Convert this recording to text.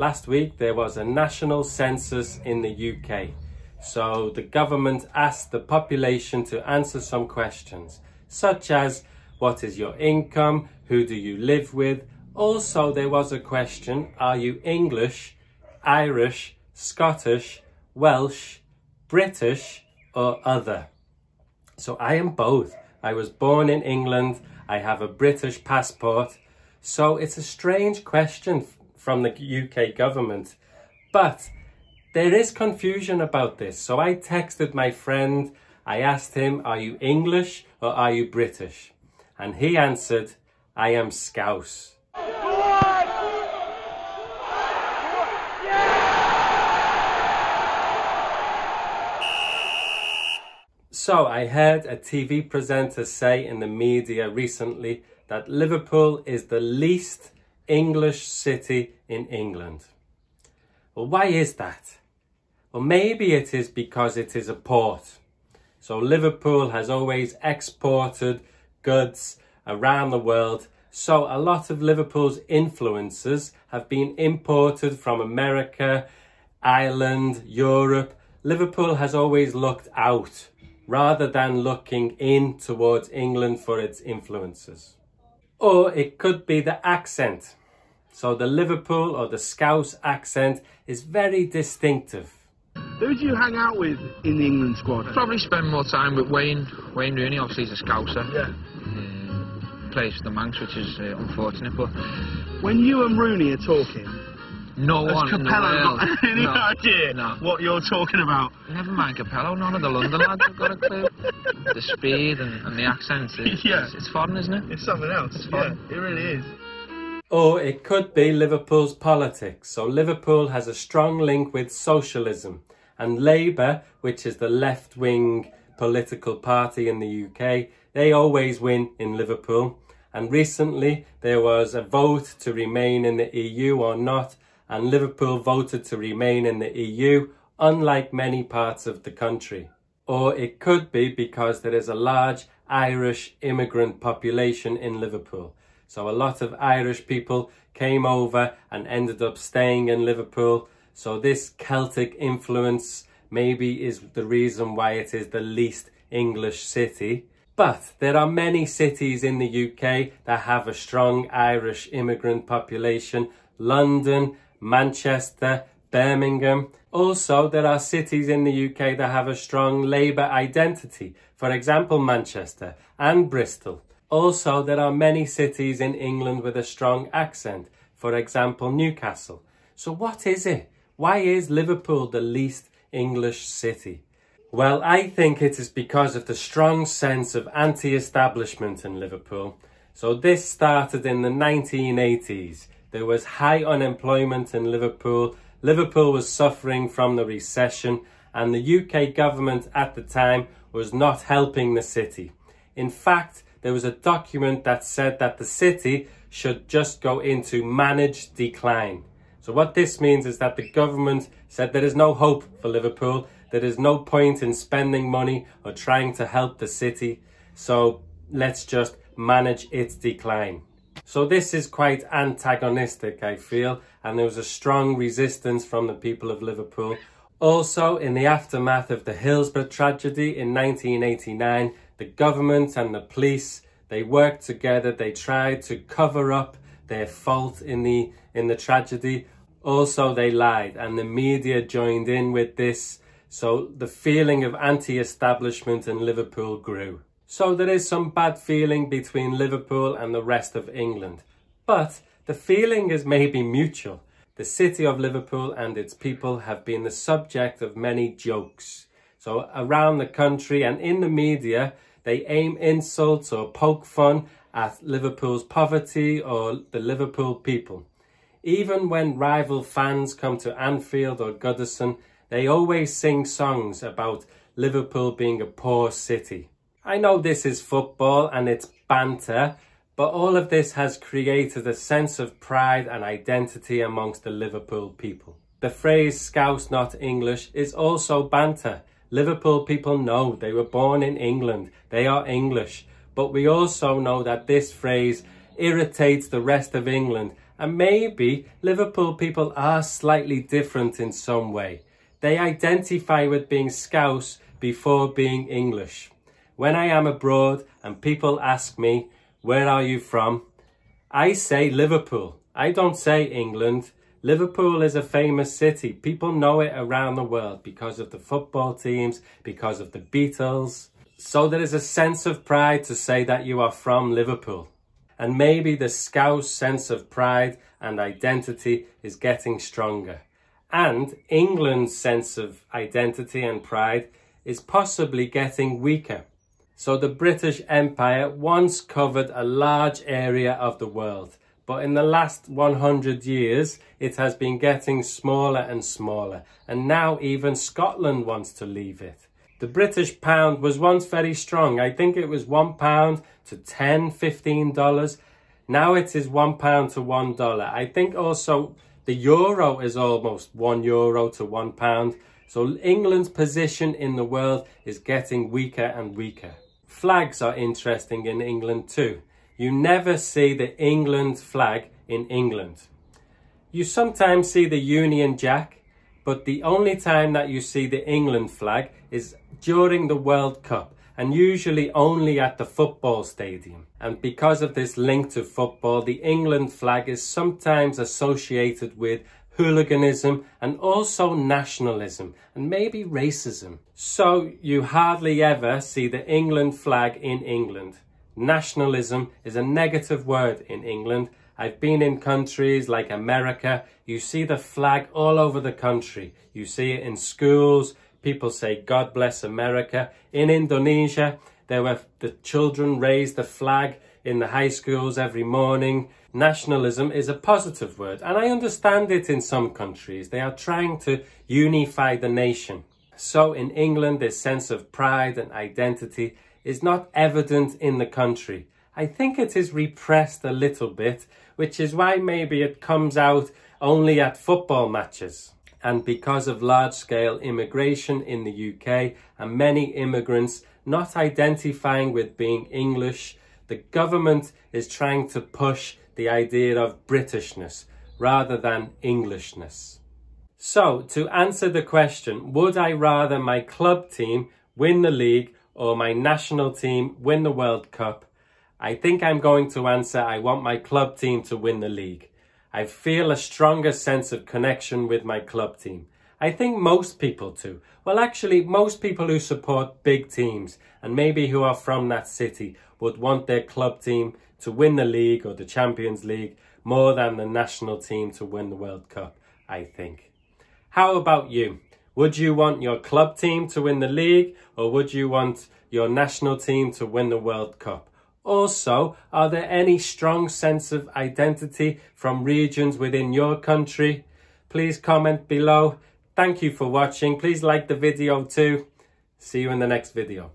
Last week there was a national census in the UK. So the government asked the population to answer some questions, such as what is your income, who do you live with? Also there was a question, are you English, Irish, Scottish, Welsh, British or other? So I am both. I was born in England, I have a British passport. So it's a strange question from the UK government, but there is confusion about this. So I texted my friend, I asked him, are you English or are you British? And he answered, I am Scouse. So I heard a TV presenter say in the media recently that Liverpool is the least English city in England. Well, why is that? Well, maybe it is because it is a port. So Liverpool has always exported goods around the world. So a lot of Liverpool's influences have been imported from America, Ireland, Europe. Liverpool has always looked out rather than looking in towards England for its influences. Or it could be the accent. So the Liverpool or the Scouse accent is very distinctive. Who do you hang out with in the England squad? Probably spend more time with Wayne. Wayne Rooney, obviously he's a Scouser. Yeah. Plays for the Manx, which is unfortunate, but... When you and Rooney are talking, no one in the Capello world... got any idea what you're talking about? Never mind Capello, none of the London lads have got a clue. The speed and the accent, it's foreign, isn't it? It's something else, it really is. Or it could be Liverpool's politics. So Liverpool has a strong link with socialism. And Labour, which is the left-wing political party in the UK, they always win in Liverpool. And recently there was a vote to remain in the EU or not. And Liverpool voted to remain in the EU, unlike many parts of the country. Or it could be because there is a large Irish immigrant population in Liverpool. So a lot of Irish people came over and ended up staying in Liverpool. So this Celtic influence maybe is the reason why it is the least English city. But there are many cities in the UK that have a strong Irish immigrant population. London, Manchester, Birmingham. Also, there are cities in the UK that have a strong Labour identity. For example, Manchester and Bristol. Also, there are many cities in England with a strong accent. For example, Newcastle. So what is it? Why is Liverpool the least English city? Well, I think it is because of the strong sense of anti-establishment in Liverpool. So this started in the 1980s. There was high unemployment in Liverpool. Liverpool was suffering from the recession, and the UK government at the time was not helping the city. In fact, there was a document that said that the city should just go into managed decline. So what this means is that the government said there is no hope for Liverpool. There is no point in spending money or trying to help the city. So let's just manage its decline. So this is quite antagonistic, I feel, and there was a strong resistance from the people of Liverpool. Also, in the aftermath of the Hillsborough tragedy in 1989, the government and the police, they worked together. They tried to cover up their fault in the tragedy. Also, they lied, and the media joined in with this. So the feeling of anti-establishment in Liverpool grew. So there is some bad feeling between Liverpool and the rest of England. But the feeling is maybe mutual. The city of Liverpool and its people have been the subject of many jokes. So around the country and in the media, they aim insults or poke fun at Liverpool's poverty or the Liverpool people. Even when rival fans come to Anfield or Goodison, they always sing songs about Liverpool being a poor city. I know this is football and it's banter, but all of this has created a sense of pride and identity amongst the Liverpool people. The phrase Scouse not English is also banter. Liverpool people know they were born in England. They are English. But we also know that this phrase irritates the rest of England And maybe Liverpool people are slightly different in some way. They identify with being Scouse before being English. When I am abroad and people ask me, where are you from? I say Liverpool. I don't say England. Liverpool is a famous city. People know it around the world because of the football teams, because of the Beatles. So there is a sense of pride to say that you are from Liverpool. And maybe the Scouse sense of pride and identity is getting stronger. And England's sense of identity and pride is possibly getting weaker. So the British Empire once covered a large area of the world. But in the last 100 years, it has been getting smaller and smaller. And now even Scotland wants to leave it. The British pound was once very strong. I think it was £1 to $10, $15. Now it is £1 to $1. I think also the euro is almost €1 to £1. So England's position in the world is getting weaker and weaker. Flags are interesting in England too. You never see the England flag in England. You sometimes see the Union Jack, but the only time that you see the England flag is during the World Cup, and usually only at the football stadium. And because of this link to football, the England flag is sometimes associated with hooliganism and also nationalism and maybe racism. So you hardly ever see the England flag in England. Nationalism is a negative word in England. I've been in countries like America. You see the flag all over the country. You see it in schools. People say, God bless America. In Indonesia, the children raise the flag in the high schools every morning. Nationalism is a positive word, and I understand it in some countries. They are trying to unify the nation. So in England, this sense of pride and identity is not evident in the country. I think it is repressed a little bit, which is why maybe it comes out only at football matches. And because of large-scale immigration in the UK and many immigrants not identifying with being English, the government is trying to push the idea of Britishness rather than Englishness. So, to answer the question, would I rather my club team win the league or my national team win the World Cup? I think I'm going to answer I want my club team to win the league. I feel a stronger sense of connection with my club team. I think most people do. Well, actually, most people who support big teams and maybe who are from that city would want their club team to win the league or the Champions League more than the national team to win the World Cup, I think. How about you? Would you want your club team to win the league, or would you want your national team to win the World Cup? Also, are there any strong sense of identity from regions within your country? Please comment below. Thank you for watching. Please like the video too. See you in the next video.